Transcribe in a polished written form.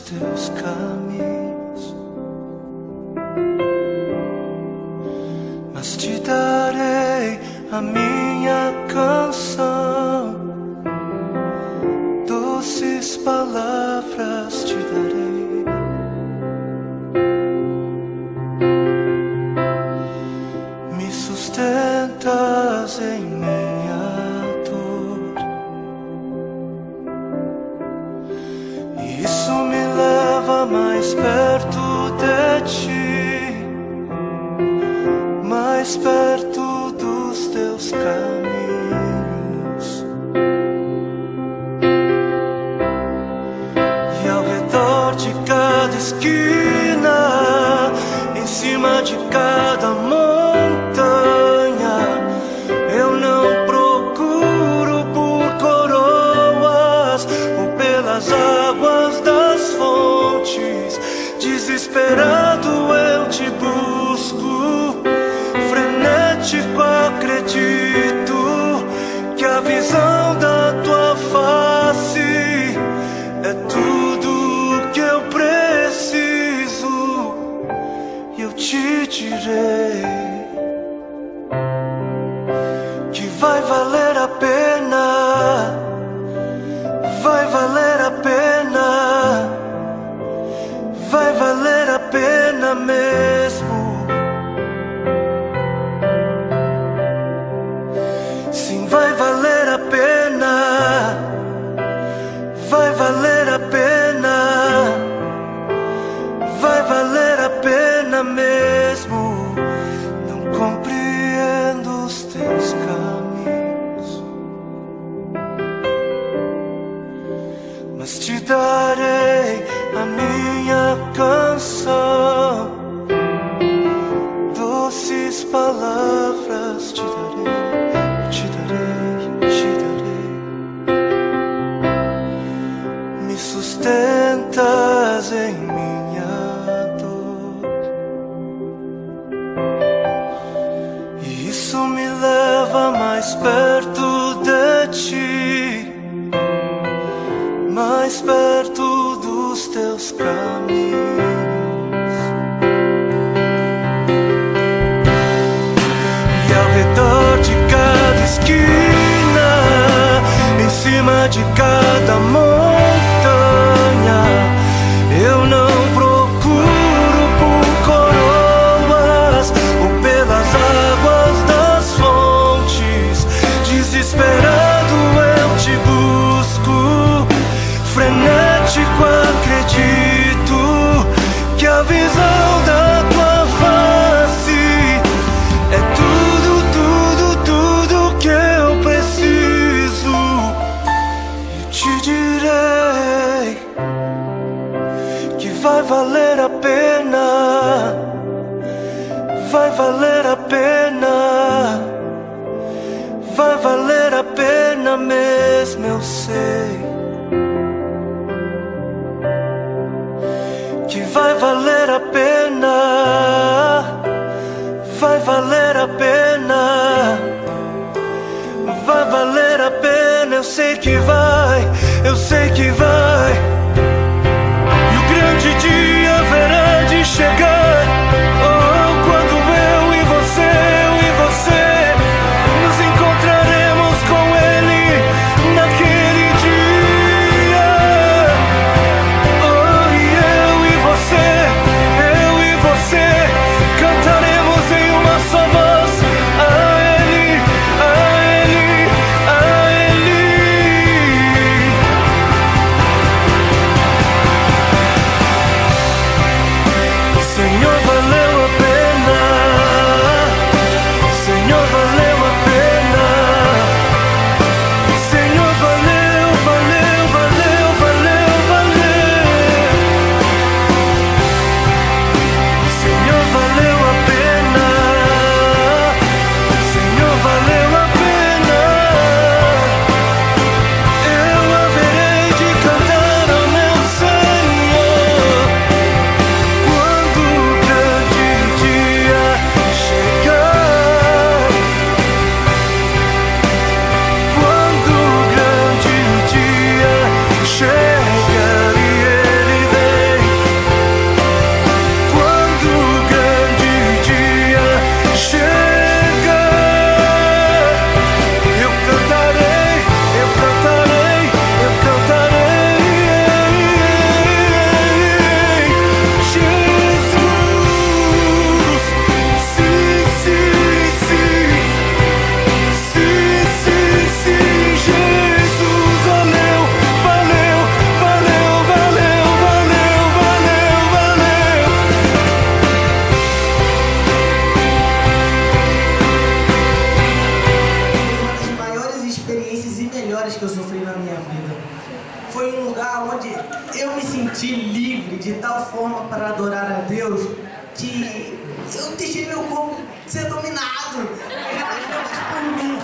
teus caminhos, mas te darei a minha canção, doces palavras te darei. Me sustentas em minha dor, e isso me leva mais perto de ti, mais perto dos teus caminhos. E ao redor de cada esquina, em cima de cada montanha, eu não procuro por coroas ou pelas águas das fontes. Desesperado eu te busco, frenético acredito que a visão da tua face é tudo que eu preciso. E eu te direi que vai valer a pena, vai valer a pena, vai valer a pena mesmo. Sim, vai valer a pena, vai valer a pena, vai valer a pena mesmo. Não compreendo os teus caminhos, mas te darei a minha canção, doces palavras te darei, te darei, te darei. Me sustentas em minha dor, e isso me leva mais perto de ti, mais perto dos teus caminhos. E ao redor de cada esquina, em cima de cada montanha, eu não procuro por coroas ou pelas águas das fontes. Desesperado eu te busco, frenético acredito que a visão da tua face é tudo, tudo, tudo que eu preciso. Eu te direi que vai valer a pena, vai valer a pena, vai valer a pena mesmo, eu sei que vai valer a pena, vai valer a pena, vai valer a pena. Eu sei que vai, eu sei que vai. E o grande dia haverá de chegar, oh, quando eu e você nos encontraremos com Ele naquele dia. Oh, e eu e você cantaremos em uma só voz a Ele, a Ele, a Ele. um lugar onde eu me senti livre de tal forma para adorar a Deus que eu deixei meu corpo ser dominado. Ele não mais por mim.